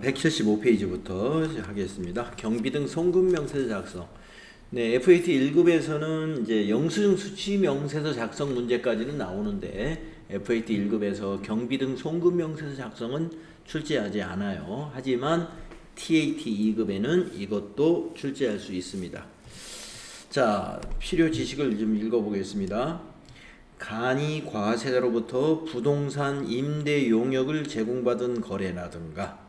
175페이지부터 하겠습니다. 경비등 송금명세서 작성. 네, FAT 1급에서는 이제 영수증 수취 명세서 작성 문제까지는 나오는데 FAT 1급에서 경비등 송금명세서 작성은 출제하지 않아요. 하지만 TAT 2급에는 이것도 출제할 수 있습니다. 자, 필요 지식을 좀 읽어보겠습니다. 간이 과세자로부터 부동산 임대 용역을 제공받은 거래라든가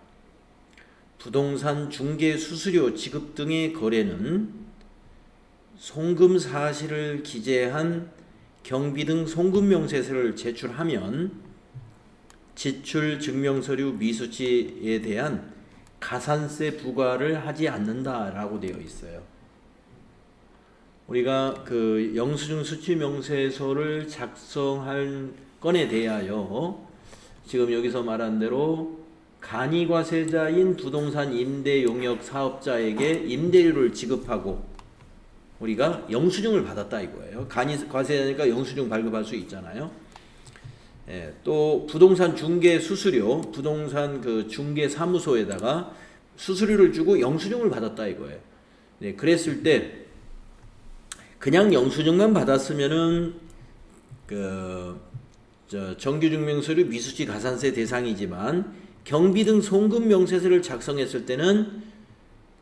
부동산 중개 수수료 지급 등의 거래는 송금 사실을 기재한 경비등 송금명세서를 제출하면 지출 증명서류 미수치에 대한 가산세 부과를 하지 않는다라고 되어 있어요. 우리가 그 영수증 수취 명세서를 작성할 건에 대하여 지금 여기서 말한 대로 간이과세자인 부동산 임대 용역 사업자에게 임대료를 지급하고 우리가 영수증을 받았다 이거예요. 간이과세자니까 영수증 발급할 수 있잖아요. 예, 또 부동산 중개 수수료, 부동산 그 중개 사무소에다가 수수료를 주고 영수증을 받았다 이거예요. 네, 그랬을 때 그냥 영수증만 받았으면은 정규증명서류 미수치 가산세 대상이지만 경비등 송금명세서를 작성했을 때는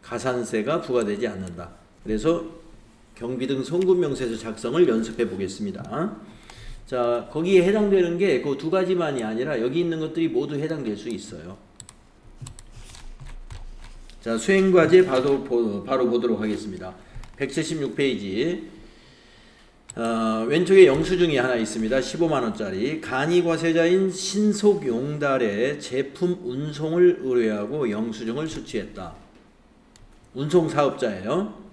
가산세가 부과되지 않는다. 그래서 경비등 송금명세서 작성을 연습해 보겠습니다. 자, 거기에 해당되는 게 그 두 가지만이 아니라 여기 있는 것들이 모두 해당될 수 있어요. 자, 수행과제 바로 보도록 하겠습니다. 176페이지 왼쪽에 영수증이 하나 있습니다. 15만원짜리 간이과세자인 신속용달에 제품 운송을 의뢰하고 영수증을 수취했다. 운송사업자예요.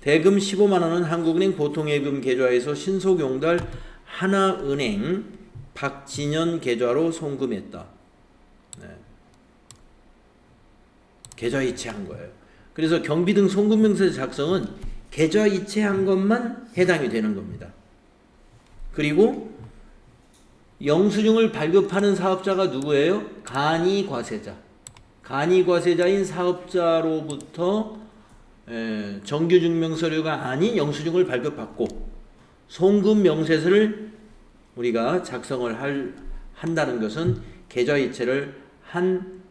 대금 15만원은 한국은행 보통예금 계좌에서 신속용달 하나은행 박진현 계좌로 송금했다. 네. 계좌 이체한 거예요. 그래서 경비등 송금명세서 작성은 계좌 이체한 것만 해당이 되는 겁니다. 그리고 영수증을 발급하는 사업자가 누구예요? 간이과세자. 간이과세자인 사업자로부터 정규증명서류가 아닌 영수증을 발급받고 송금명세서를 우리가 작성을 한다는 것은 계좌 이체를 한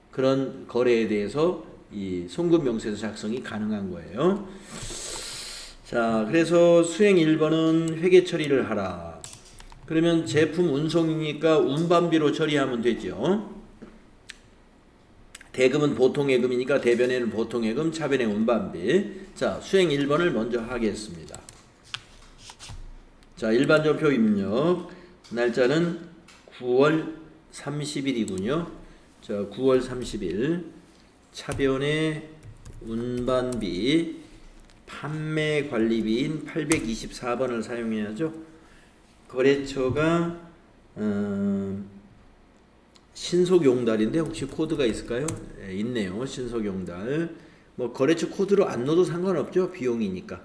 그런 거래에 대해서 이 송금명세서 작성이 가능한 거예요. 자, 그래서 수행 1번은 회계 처리를 하라. 그러면 제품 운송이니까 운반비로 처리하면 되죠. 대금은 보통예금이니까 대변에는 보통예금, 차변에 운반비. 자, 수행 1번을 먼저 하겠습니다. 자, 일반전표 입력. 날짜는 9월 30일이군요. 자, 9월 30일. 차변의 운반비 판매관리비인 824번을 사용해야죠. 거래처가 신속용달인데 혹시 코드가 있을까요? 네, 있네요. 신속용달. 뭐 거래처 코드로 안 넣어도 상관없죠. 비용이니까.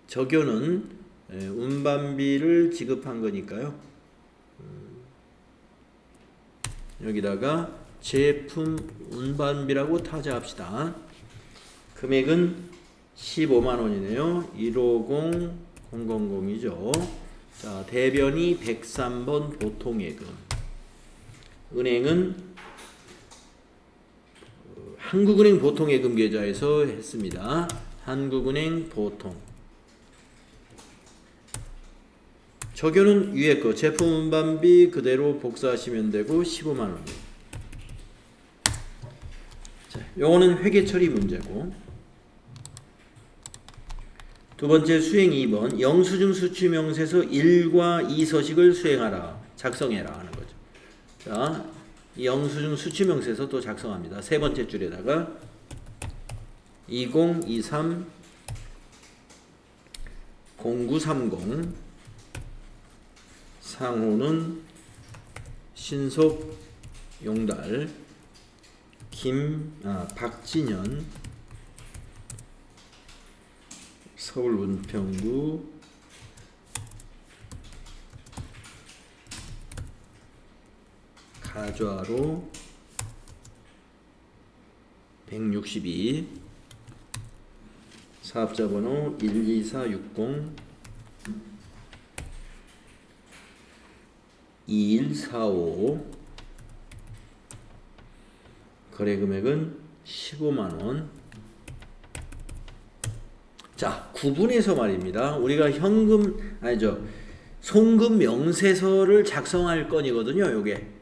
적요는 운반비를 지급한 거니까요. 여기다가 제품 운반비라고 타자합시다. 금액은 15만원이네요. 150000이죠. 자, 대변이 103번 보통예금. 은행은 한국은행 보통예금 계좌에서 했습니다. 한국은행 보통. 적요는 위에 거 제품 운반비 그대로 복사하시면 되고 15만원이에요. 자, 요거는 회계 처리 문제고. 두 번째 수행 2번 영수증 수취 명세서 1과 2 서식을 수행하라. 작성해라 하는 거죠. 자, 이 영수증 수취 명세서 또 작성합니다. 세 번째 줄에다가 2023 0930 상호는 신속용달 박진현 서울 은평구 다좌로 162 사업자 번호 12460 2145 거래 금액은 15만원. 자, 구분해서 말입니다. 우리가 송금 명세서를 작성할 건이거든요, 요게.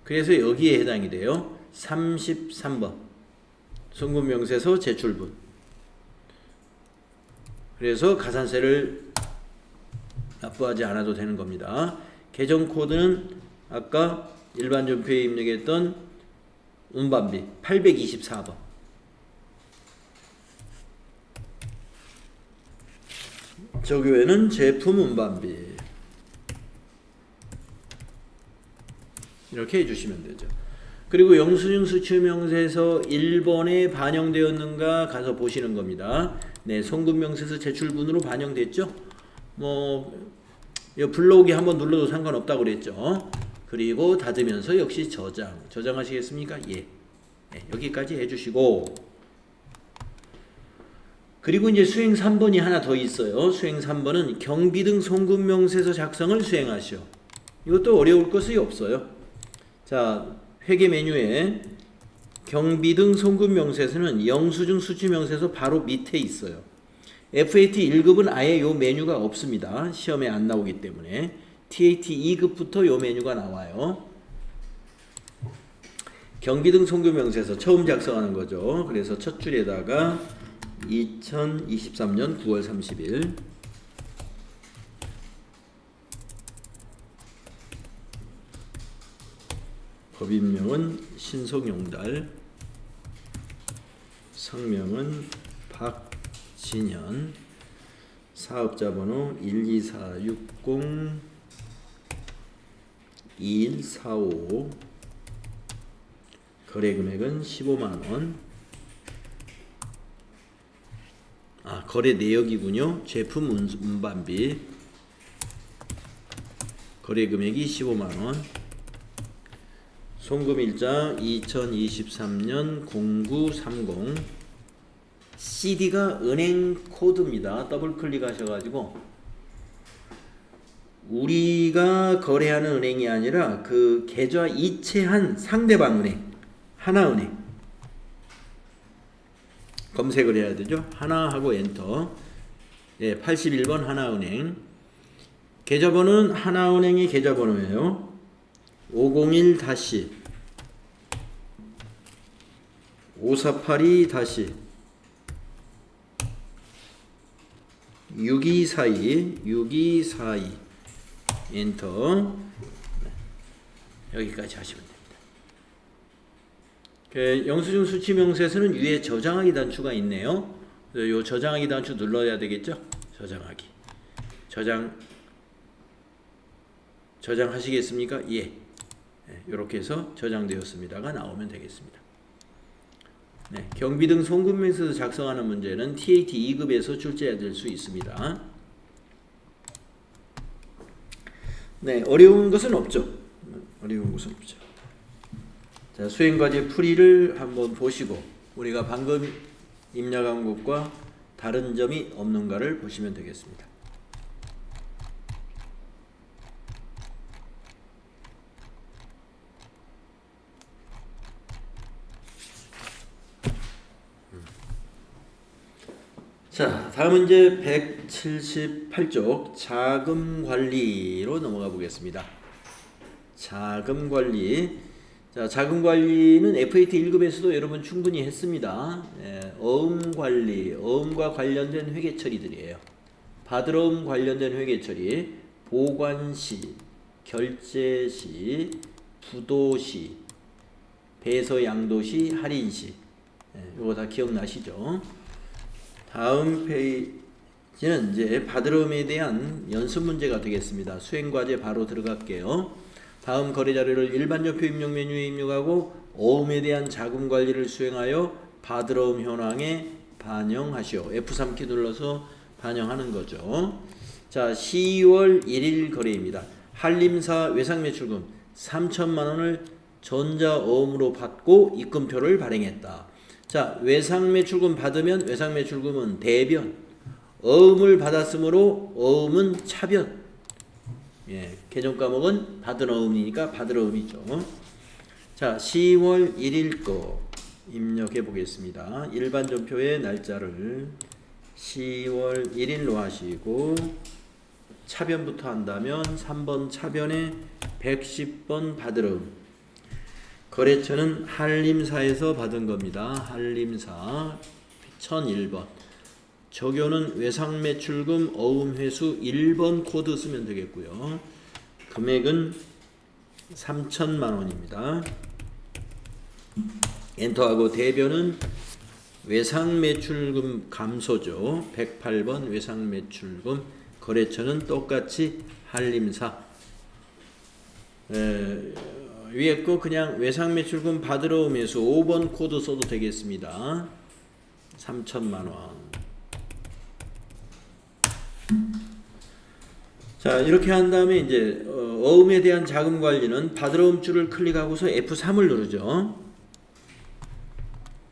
그래서 여기에 해당이 돼요. 33번. 송금 명세서 제출분. 그래서 가산세를 납부하지 않아도 되는 겁니다. 계정 코드는 아까 일반 전표에 입력했던 운반비 824번. 저 교회는 제품 운반비. 이렇게 해주시면 되죠. 그리고 영수증 수취명세서 1번에 반영되었는가 가서 보시는 겁니다. 네, 송금명세서 제출분으로 반영됐죠? 이 블록이 한번 눌러도 상관없다고 그랬죠? 그리고 닫으면서 역시 저장하시겠습니까? 예. 네, 여기까지 해주시고, 그리고 이제 수행 3번이 하나 더 있어요. 수행 3번은 경비등 송금명세서 작성을 수행하시오. 이것도 어려울 것이 없어요. 자, 회계 메뉴에 경비등 송금명세서는 영수증 수취명세서 바로 밑에 있어요. FAT 1급은 아예 요 메뉴가 없습니다. 시험에 안 나오기 때문에. TAT 2급부터 요 메뉴가 나와요. 경비등 송금명세서 처음 작성하는 거죠. 그래서 첫 줄에다가 2023년 9월 30일 법인명은 신속용달, 성명은 박진현, 사업자 번호 12460 2145 거래 금액은 15만원. 거래 내역이군요. 제품 운반비 거래 금액이 15만원. 송금일자 2023년 0930 CD가 은행 코드입니다. 더블 클릭하셔가지고 우리가 거래하는 은행이 아니라 그 계좌 이체한 상대방 은행 하나은행 검색을 해야 되죠. 하나하고 엔터. 예, 81번 하나은행. 계좌번호는 하나은행의 계좌번호예요. 501- 5482- 6242 엔터. 여기까지 하시면 됩니다. 영수증 수취명세서는 위에 저장하기 단추가 있네요. 요 저장하기 단추 눌러야 되겠죠? 저장하기. 저장하시겠습니까? 예. 이렇게 해서 저장되었습니다가 나오면 되겠습니다. 네, 경비등 송금명세서 작성하는 문제는 TAT 2급에서 출제될 수 있습니다. 네, 어려운 것은 없죠. 자, 수행과제 풀이를 한번 보시고 우리가 방금 입력한 것과 다른 점이 없는가를 보시면 되겠습니다. 자, 다음은 이제 178쪽 자금관리로 넘어가 보겠습니다. 자금관리. 자, 자금관리는 FAT 1급에서도 여러분 충분히 했습니다. 어음관리, 어음과 관련된 회계처리들이에요. 받으러움 관련된 회계처리, 보관시, 결제시, 부도시, 배서양도시, 할인시. 이거 다 기억나시죠? 다음 페이지는 이제 받으러움에 대한 연습 문제가 되겠습니다. 수행과제 바로 들어갈게요. 다음 거래 자료를 일반 전표 입력 메뉴에 입력하고 어음에 대한 자금 관리를 수행하여 받으러움 현황에 반영하시오. F3키 눌러서 반영하는 거죠. 자, 10월 1일 거래입니다. 한림사 외상매출금 3천만 원을 전자어음으로 받고 입금표를 발행했다. 자, 외상매출금 받으면 외상매출금은 대변, 어음을 받았으므로 어음은 차변. 예, 개정 과목은 받은 어음이니까 받을 어음이죠. 자, 10월 1일 거 입력해 보겠습니다. 일반 전표의 날짜를 10월 1일로 하시고 차변부터 한다면 3번 차변에 110번 받을 어음. 거래처는 한림사에서 받은 겁니다. 한림사 1001번. 적요는 외상매출금 어음회수 1번 코드 쓰면 되겠고요. 금액은 3천만 원입니다. 엔터하고 대변은 외상매출금 감소죠. 108번 외상매출금. 거래처는 똑같이 한림사. 위에 거 그냥 외상매출금 받으러 오면서 5번 코드 써도 되겠습니다. 3천만 원. 자, 이렇게 한 다음에 이제 어음에 대한 자금 관리는 받으러 옴 줄을 클릭하고서 F3을 누르죠.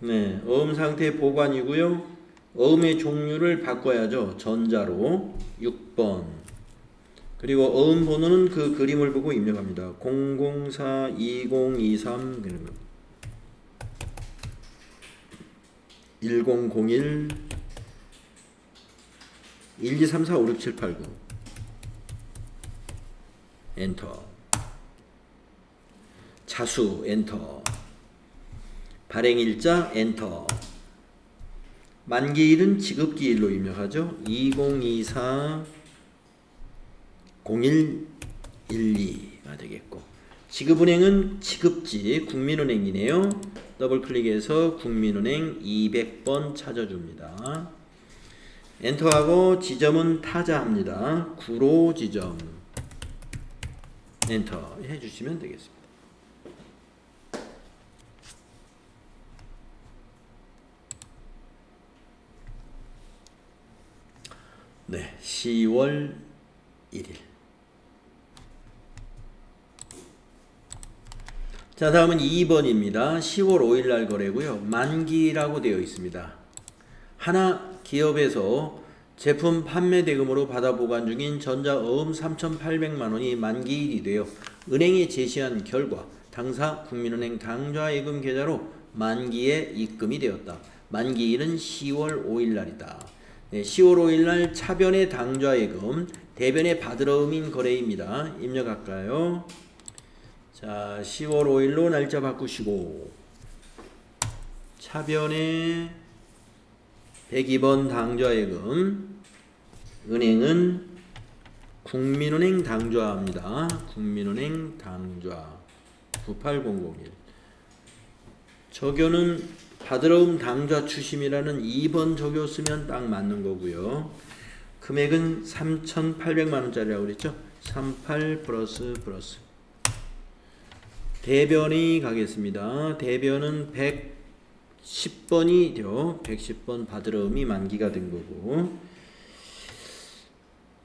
네, 어음 상태 보관이고요. 어음의 종류를 바꿔야죠. 전자로 6번. 그리고 어음 번호는 그 그림을 보고 입력합니다. 004 2023 1001 1234 5678 9 엔터. 자수 엔터. 발행일자 엔터. 만기일은 지급기일로 입력하죠. 2024 0112가 되겠고, 지급은행은 지급지 국민은행이네요. 더블 클릭해서 국민은행 200번 찾아줍니다. 엔터하고 지점은 타자합니다. 구로 지점. 엔터 해주시면 되겠습니다. 네, 10월 1일. 자, 다음은 2번입니다. 10월 5일 날 거래고요. 만기라고 되어 있습니다. 하나 기업에서 제품 판매 대금으로 받아 보관 중인 전자어음 3,800만 원이 만기일이 되어 은행에 제시한 결과 당사 국민은행 당좌예금 계좌로 만기에 입금이 되었다. 만기일은 10월 5일 날이다. 네, 10월 5일 날 차변의 당좌예금, 대변의 받으러음인 거래입니다. 입력할까요? 자, 10월 5일로 날짜 바꾸시고 차변의 102번 당좌예금, 은행은 국민은행 당좌입니다. 국민은행 당좌 98001. 적요는 받으러움 당좌 추심이라는 2번 적요 쓰면 딱 맞는 거고요. 금액은 3,800만 원짜리라고 그랬죠. 38 플러스. 대변이 가겠습니다. 대변은 110번이죠. 110번 받으러움이 만기가 된 거고,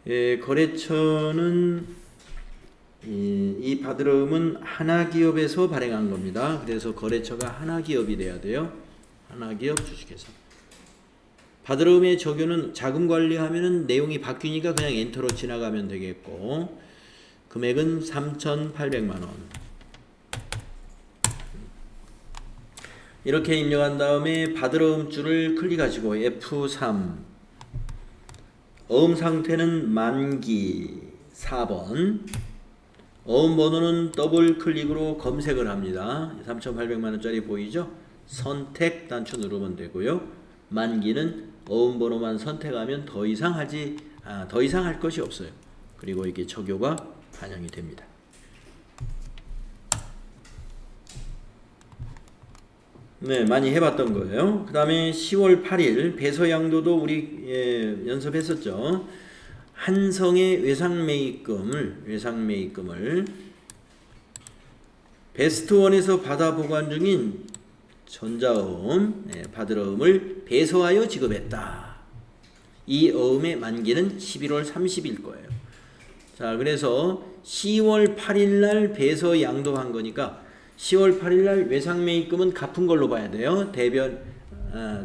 예, 거래처는 이 받으러움은 하나기업에서 발행한 겁니다. 그래서 거래처가 하나기업이 돼야 돼요. 하나기업 주식회사. 받으러움의 적요는 자금 관리하면은 내용이 바뀌니까 그냥 엔터로 지나가면 되겠고, 금액은 3,800만 원. 이렇게 입력한 다음에 받으러움 줄을 클릭하시고 F3. 어음 상태는 만기 4번. 어음 번호는 더블 클릭으로 검색을 합니다. 3,800만 원짜리 보이죠? 선택 단추 누르면 되고요. 만기는 어음 번호만 선택하면 더 이상 할 것이 없어요. 그리고 이게 적요가 반영이 됩니다. 네, 많이 해봤던 거예요. 그 다음에 10월 8일 배서양도도 우리 연습했었죠. 한성의 외상매입금을 베스트원에서 받아 보관 중인 전자어음, 받으러음을 배서하여 지급했다. 이 어음의 만기는 11월 30일 거예요. 자, 그래서 10월 8일 날 배서 양도한 거니까 10월 8일 날 외상매입금은 갚은 걸로 봐야 돼요.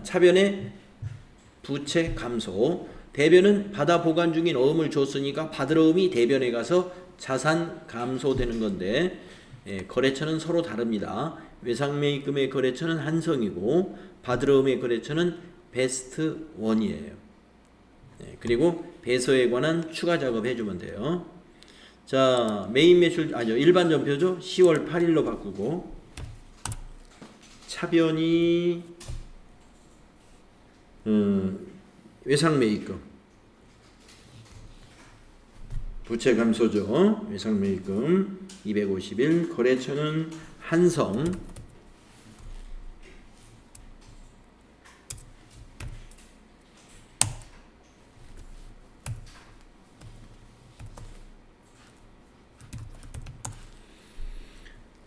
차변의 부채 감소. 대변은 받아 보관 중인 어음을 줬으니까 받을 어음이 대변에 가서 자산 감소되는 건데, 거래처는 서로 다릅니다. 외상매입금의 거래처는 한성이고 받을 어음의 거래처는 베스트 원이에요. 그리고 배서에 관한 추가 작업 해주면 돼요. 자, 메인 매출 일반 전표죠. 10월 8일로 바꾸고, 차변이 외상매입금 부채 감소죠. 외상매입금 251, 거래처는 한성,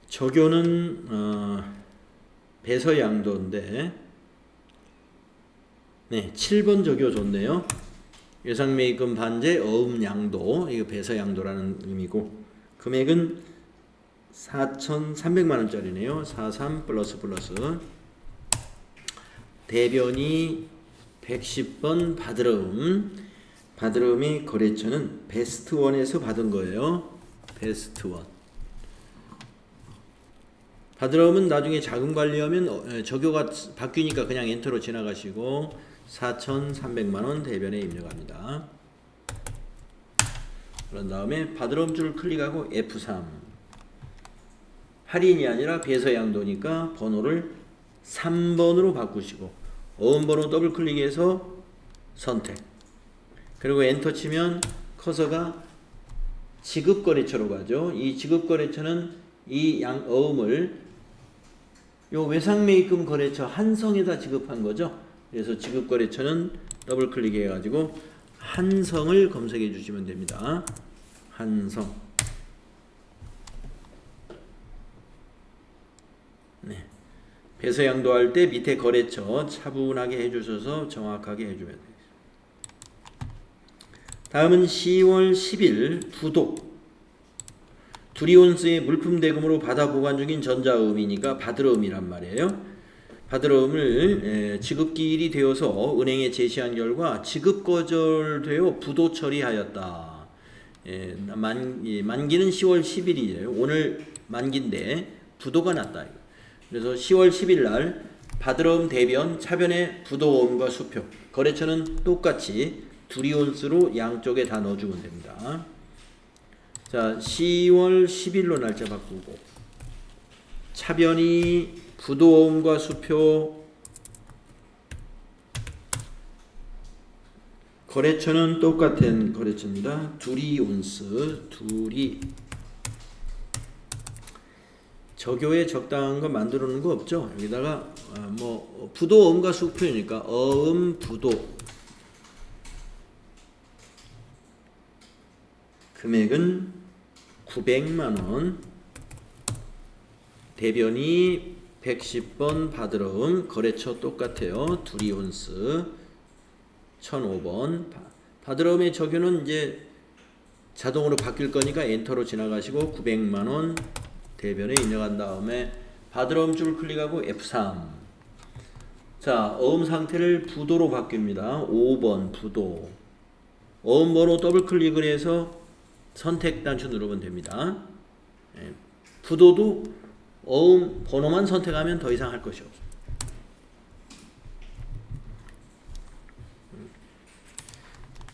적요는 배서양도인데, 네, 7번 적요 좋네요. 외상매입금 반제 어음양도, 이거 배서양도라는 의미고, 금액은 4,300만원짜리네요. 43 플러스 대변이 110번 받을어음, 받을어음의 거래처는 베스트원에서 받은 거예요. 베스트원. 받을어음은 나중에 자금 관리하면 적요가 바뀌니까 그냥 엔터로 지나가시고 4,300만원 대변에 입력합니다. 그런 다음에 받을어음 줄 클릭하고 F3. 할인이 아니라 배서양도니까 번호를 3번으로 바꾸시고 어음번호 더블 클릭해서 선택. 그리고 엔터 치면 커서가 지급거래처로 가죠. 이 지급거래처는 이 어음을 요 외상매입금 거래처 한성에다 지급한 거죠. 그래서 지급거래처는 더블 클릭해 가지고 한성을 검색해 주시면 됩니다. 한성. 네. 배서양도할 때 밑에 거래처 차분하게 해주셔서 정확하게 해주면 돼요. 다음은 10월 10일 부도. 두리온스의 물품 대금으로 받아 보관 중인 전자음이니까 받을어음이란 말이에요. 받을어음을 지급기일이 되어서 은행에 제시한 결과 지급 거절되어 부도 처리하였다. 만기는 10월 10일이에요. 오늘 만기인데 부도가 났다. 그래서 10월 10일 날 받을어음 대변 차변의 부도어음과 수표, 거래처는 똑같이 두리온스로 양쪽에 다 넣어주면 됩니다. 자, 10월 10일로 날짜 바꾸고 차변이 부도어음과 수표, 거래처는 똑같은 거래처입니다. 두리온스, 적요에 적당한 거 만들어 놓은 거 없죠? 여기다가 부도어음과 수표니까 어음 부도, 금액은 900만원, 대변이 110번 받을어음, 거래처 똑같아요. 두리온스 1005번. 받을어음의 적요는 이제 자동으로 바뀔 거니까 엔터로 지나가시고 900만원 대변에 입력한 다음에 받을어음 줄 클릭하고 F3. 자, 어음 상태를 부도로 바뀝니다. 5번 부도. 어음 번호 더블 클릭을 해서 선택 단추 누르면 됩니다. 부도도 어음 번호만 선택하면 더 이상 할 것이 없어요.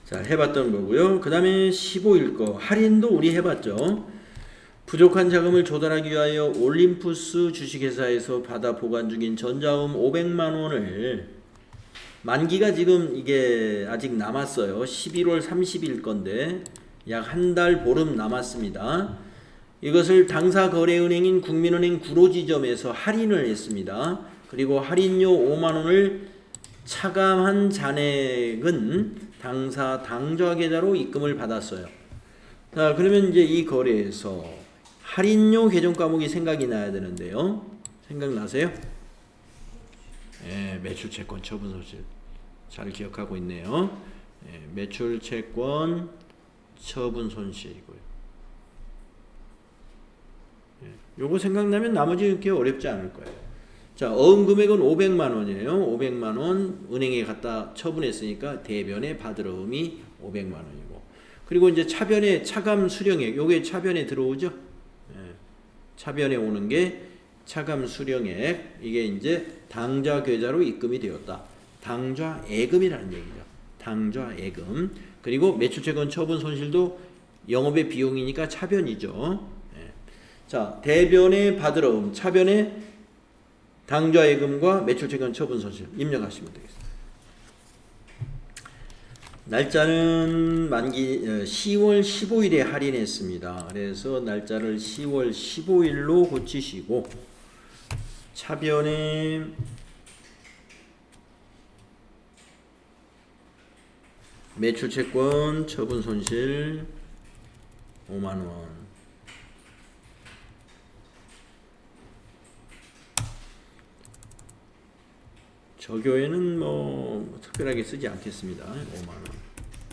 자, 해봤던 거고요. 그 다음에 15일 거 할인도 우리 해봤죠. 부족한 자금을 조달하기 위하여 올림푸스 주식회사에서 받아 보관 중인 전자음 500만원을, 만기가 지금 이게 아직 남았어요. 11월 30일 건데 약 한 달 보름 남았습니다. 이것을 당사거래은행인 국민은행 구로지점에서 할인을 했습니다. 그리고 할인료 5만원을 차감한 잔액은 당사 당좌계좌로 입금을 받았어요. 자, 그러면 이제 이 거래에서 할인료 계정 과목이 생각이 나야 되는데요. 생각나세요? 매출채권 처분손실 잘 기억하고 있네요. 매출채권 처분손실이고요. 요거 생각나면 나머지 이렇게 어렵지 않을 거예요. 자, 어음 금액은 500만 원이에요. 500만 원 은행에 갖다 처분했으니까 대변에 받을 어음이 500만 원이고. 그리고 이제 차변에 차감 수령액, 요게 차변에 들어오죠. 차변에 오는 게 차감 수령액, 이게 이제 당좌 계좌로 입금이 되었다. 당좌 예금이라는 얘기죠. 당좌 예금. 그리고 매출채권 처분 손실도 영업의 비용이니까 차변이죠. 자, 대변에 받을 어음, 차변에 당좌 예금과 매출채권 처분 손실 입력하시면 되겠습니다. 날짜는 만기 10월 15일에 할인했습니다. 그래서 날짜를 10월 15일로 고치시고 차변에 매출채권 처분 손실 5만 원. 저교에는 뭐 특별하게 쓰지 않겠습니다. 5만 원.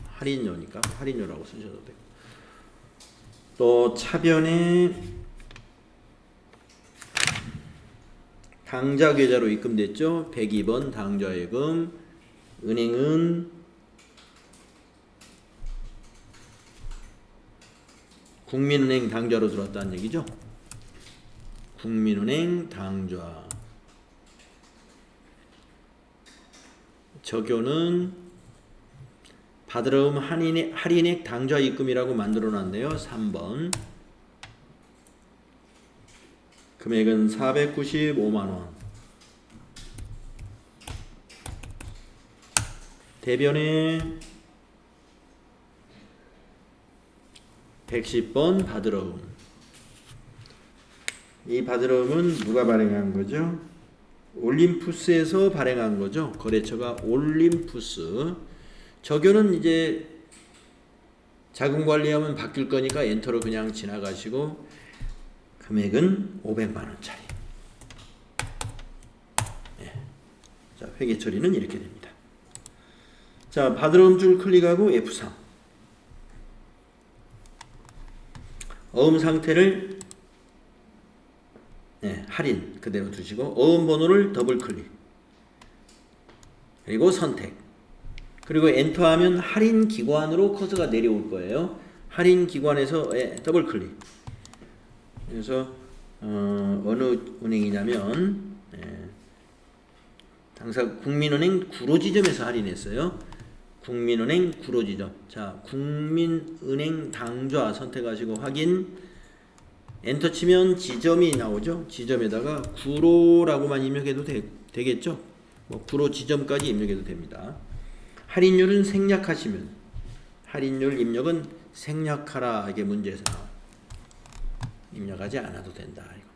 할인료니까 할인료라고 쓰셔도 되고. 또 차변에 당좌 계좌로 입금됐죠. 102번 당좌 예금. 은행은 국민은행 당좌로 들어왔다는 얘기죠. 국민은행 당좌. 적요는 받을 어음 할인액 당좌 입금이라고 만들어 놨네요. 3번. 금액은 495만 원. 대변에 110번 받을 어음. 이 받을 어음은 누가 발행한 거죠? 올림푸스에서 발행한 거죠. 거래처가 올림푸스. 적요는 이제 자금 관리하면 바뀔 거니까 엔터로 그냥 지나가시고 금액은 500만 원짜리. 자, 회계 처리는 이렇게 됩니다. 자, 받을 어음 줄 클릭하고 F3. 어음 상태를 할인 그대로 두시고 어음 번호를 더블 클릭. 그리고 선택. 그리고 엔터하면 할인 기관으로 커서가 내려올 거예요. 할인 기관에서 더블 클릭. 그래서 어느 은행이냐면 당사 국민은행 구로지점에서 할인했어요. 국민은행 구로지점. 자, 국민은행 당좌 선택하시고 확인. 엔터 치면 지점이 나오죠. 지점에다가 구로라고만 입력해도 되겠죠. 뭐 구로 지점까지 입력해도 됩니다. 할인율은 생략하시면 할인율 입력은 생략하라 이게 문제에서 나와요. 입력하지 않아도 된다 이겁니다.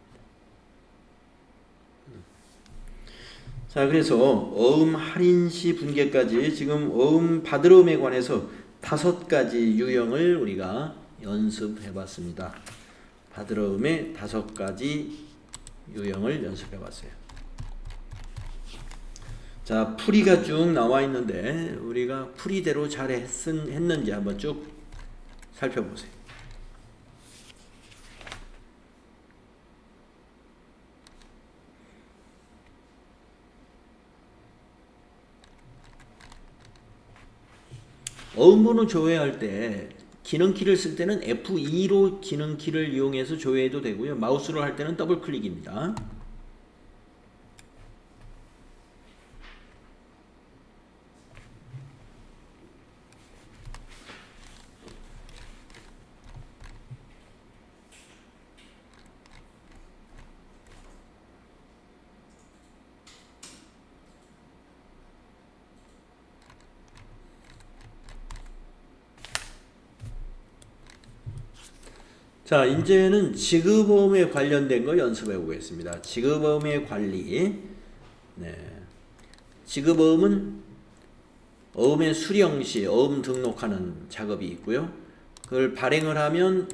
자, 그래서 어음 할인 시 분계까지 지금 어음 받을 어음에 관해서 5가지 유형을 우리가 연습해 봤습니다. 받을 어음의 5가지 유형을 연습해 봤어요. 자, 풀이가 쭉 나와 있는데 우리가 풀이대로 잘 했는지 한번 쭉 살펴보세요. 어음번호 조회할 때 기능키를 쓸 때는 F2로 기능키를 이용해서 조회해도 되고요. 마우스로 할 때는 더블 클릭입니다. 자, 이제는 지급어음에 관련된 거 연습해 보겠습니다. 지급어음의 관리. 지급어음은 어음의 수령 시 어음 등록하는 작업이 있고요. 그걸 발행을 하면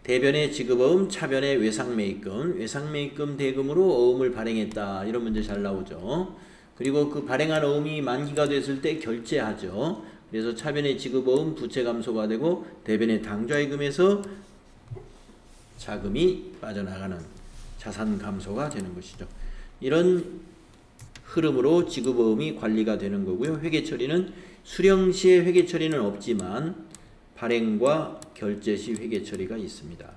대변의 지급어음, 차변의 외상매입금, 외상매입금 대금으로 어음을 발행했다. 이런 문제 잘 나오죠. 그리고 그 발행한 어음이 만기가 됐을 때 결제하죠. 그래서 차변의 지급어음 부채 감소가 되고 대변의 당좌예금에서 자금이 빠져나가는 자산 감소가 되는 것이죠. 이런 흐름으로 지급어음이 관리가 되는 거고요. 회계처리는 수령 시에 회계처리는 없지만 발행과 결제 시 회계처리가 있습니다.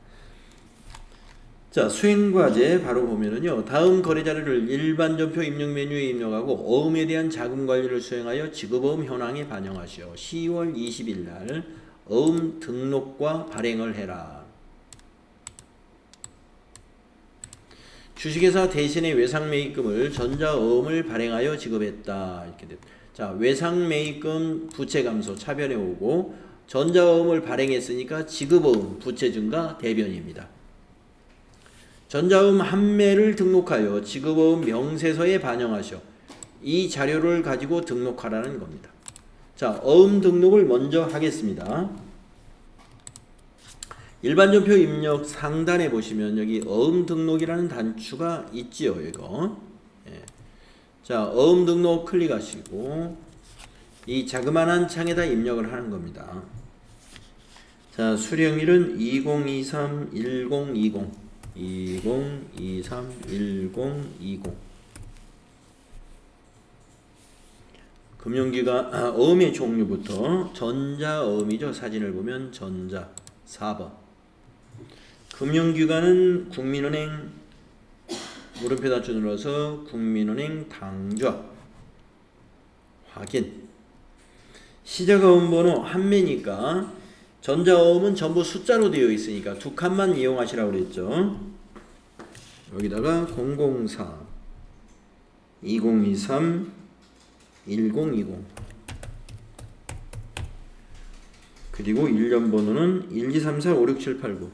자, 수행과제 바로 보면은요. 다음 거래 자료를 일반 전표 입력 메뉴에 입력하고 어음에 대한 자금 관리를 수행하여 지급어음 현황에 반영하시오. 10월 20일 날 어음 등록과 발행을 해라. 주식회사 대신에 외상매입금을 전자어음을 발행하여 지급했다. 이렇게 됐다. 자, 외상매입금 부채 감소 차변에 오고 전자어음을 발행했으니까 지급어음 부채 증가 대변입니다. 전자어음 한매를 등록하여 지급어음 명세서에 반영하시오. 이 자료를 가지고 등록하라는 겁니다. 자, 어음 등록을 먼저 하겠습니다. 일반 전표 입력 상단에 보시면 여기 어음 등록이라는 단추가 있지요, 이거. 예. 자, 어음 등록 클릭하시고 이 자그마한 창에다 입력을 하는 겁니다. 자, 수령일은 2023 1020 2023 1020 금융기관 어음의 종류부터 전자어음이죠. 사진을 보면 전자 4번. 금융기관은 국민은행 물음표 단추 눌러서 국민은행 당좌 확인. 시작어음 번호 한매니까 전자어음은 전부 숫자로 되어 있으니까 두 칸만 이용하시라고 그랬죠. 여기다가 004 2023 1020 그리고 일련 번호는 123456789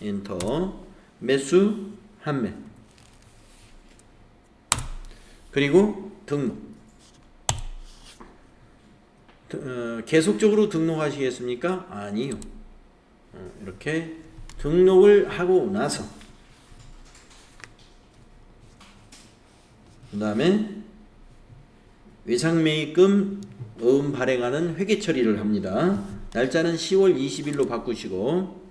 엔터. 매수 한매 그리고 등록. 계속적으로 등록하시겠습니까? 아니요. 이렇게 등록을 하고 나서 그 다음에 외상매입금 어음 발행하는 회계 처리를 합니다. 날짜는 10월 20일로 바꾸시고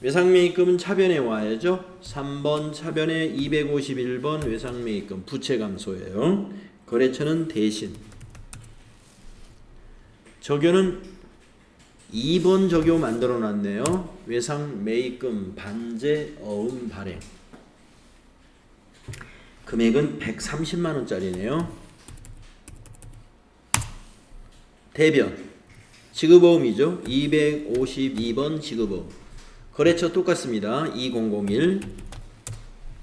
외상매입금은 차변에 와야죠. 3번 차변에 251번 외상매입금 부채 감소예요. 거래처는 대신. 적요는 2번 적요 만들어 놨네요. 외상매입금 반제 어음 발행. 금액은 130만원짜리네요. 대변 지급어음이죠. 252번 지급어음. 거래처 똑같습니다. 2001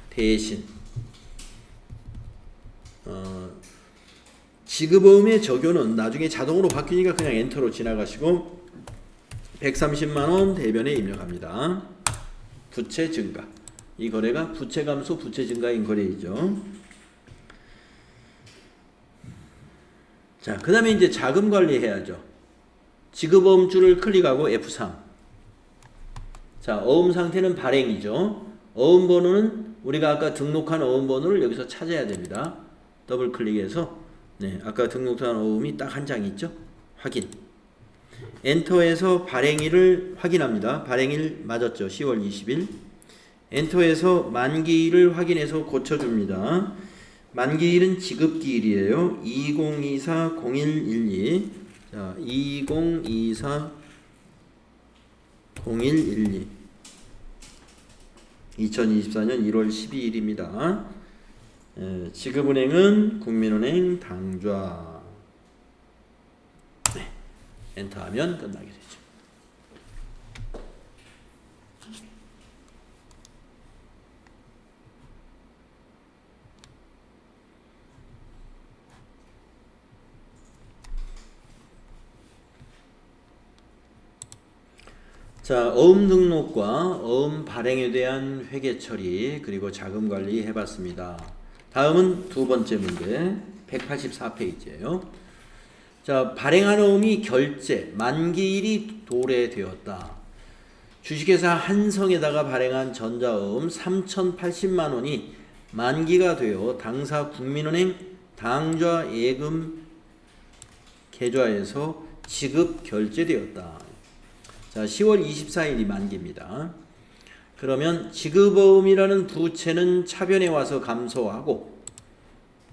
대신. 지급어음의 적요는 나중에 자동으로 바뀌니까 그냥 엔터로 지나가시고 130만원 대변에 입력합니다. 부채 증가. 이 거래가 부채 감소 부채 증가인 거래이죠. 자, 그 다음에 이제 자금 관리 해야죠. 지급어음 줄을 클릭하고 F3. 자, 어음 상태는 발행이죠. 어음 번호는 우리가 아까 등록한 어음 번호를 여기서 찾아야 됩니다. 더블 클릭해서 네, 아까 등록한 어음이 딱 한 장 있죠. 확인. 엔터에서 발행일을 확인합니다. 발행일 맞았죠. 10월 20일. 엔터에서 만기일을 확인해서 고쳐줍니다. 만기일은 지급기일이에요. 2024-0112. 자, 2024-0112. 2024년 1월 12일입니다. 지급은행은 국민은행 당좌. 네, 엔터하면 끝나게 되죠. 자, 어음 등록과 어음 발행에 대한 회계 처리 그리고 자금 관리 해봤습니다. 다음은 두 번째 문제 184페이지예요. 자, 발행한 어음이 결제 만기일이 도래되었다. 주식회사 한성에다가 발행한 전자어음 3,080만 원이 만기가 되어 당사 국민은행 당좌 예금 계좌에서 지급 결제되었다. 자, 10월 24일이 만기입니다. 그러면 지급어음이라는 부채는 차변에 와서 감소하고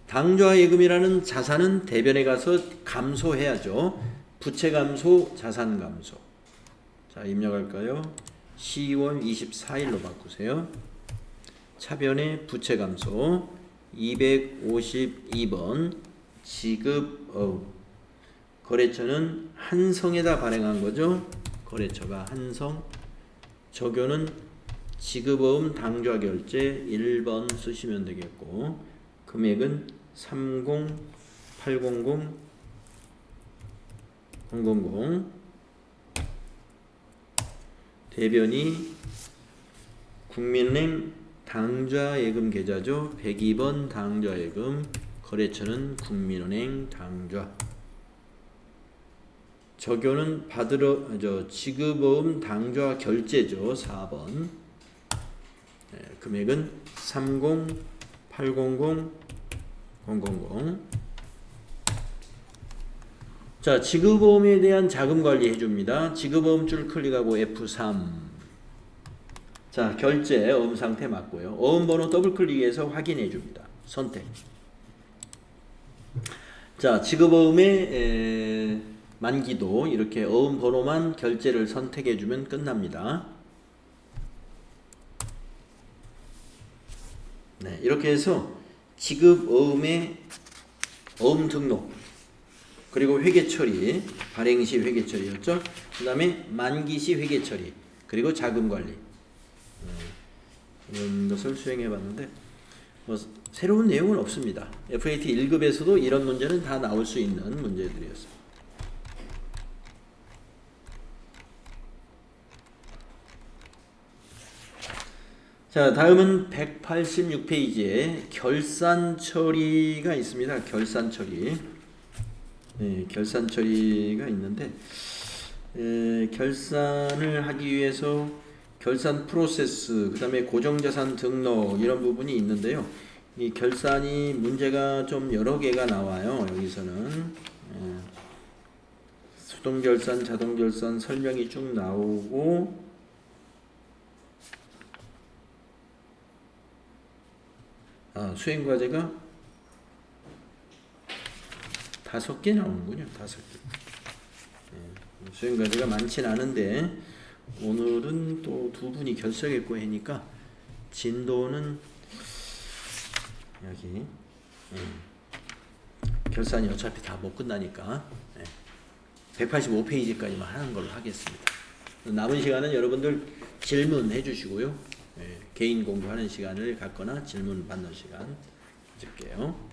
당좌 예금이라는 자산은 대변에 가서 감소해야죠. 부채 감소, 자산 감소. 자, 입력할까요? 10월 24일로 바꾸세요. 차변의 부채 감소 252번 지급어음. 거래처는 한성에다 발행한 거죠. 거래처가 한성. 적요는 지급어음 당좌 결제 1번 쓰시면 되겠고, 금액은 30800 000. 대변이 국민은행 당좌예금 계좌죠. 102번 당좌예금. 거래처는 국민은행 당좌. 적요는 지급어음 당좌 결제죠. 4번. 금액은 30800 000. 자, 지급어음에 대한 자금 관리 해줍니다. 지급어음 줄 클릭하고 F3. 자, 결제 어음 상태 맞고요. 어음 번호 더블 클릭해서 확인해 줍니다. 선택. 자, 지급어음의 만기도 이렇게 어음 번호만 결제를 선택해 주면 끝납니다. 네, 이렇게 해서 지급어음의 어음 등록, 그리고 회계 처리, 발행 시 회계 처리였죠. 그 다음에 만기 시 회계 처리, 그리고 자금 관리, 이런 것을 수행해 봤는데 뭐 새로운 내용은 없습니다. FAT 1급에서도 이런 문제는 다 나올 수 있는 문제들이었습니다. 자, 다음은 186페이지에 결산 처리가 있습니다. 결산 처리. 네, 결산 처리가 있는데, 결산을 하기 위해서 결산 프로세스, 그 다음에 고정자산 등록, 이런 부분이 있는데요. 이 결산이 문제가 좀 여러 개가 나와요. 여기서는 수동결산, 자동결산 설명이 쭉 나오고, 수행과제가 5개 나오는군요. 5개. 수행과제가 많진 않은데 오늘은 또 2분이 결석했고 하니까 진도는 여기 결산이 어차피 다 못 끝나니까 185페이지까지만 하는 걸로 하겠습니다. 남은 시간은 여러분들 질문해 주시고요. 개인 공부하는 시간을 갖거나 질문 받는 시간 줄게요.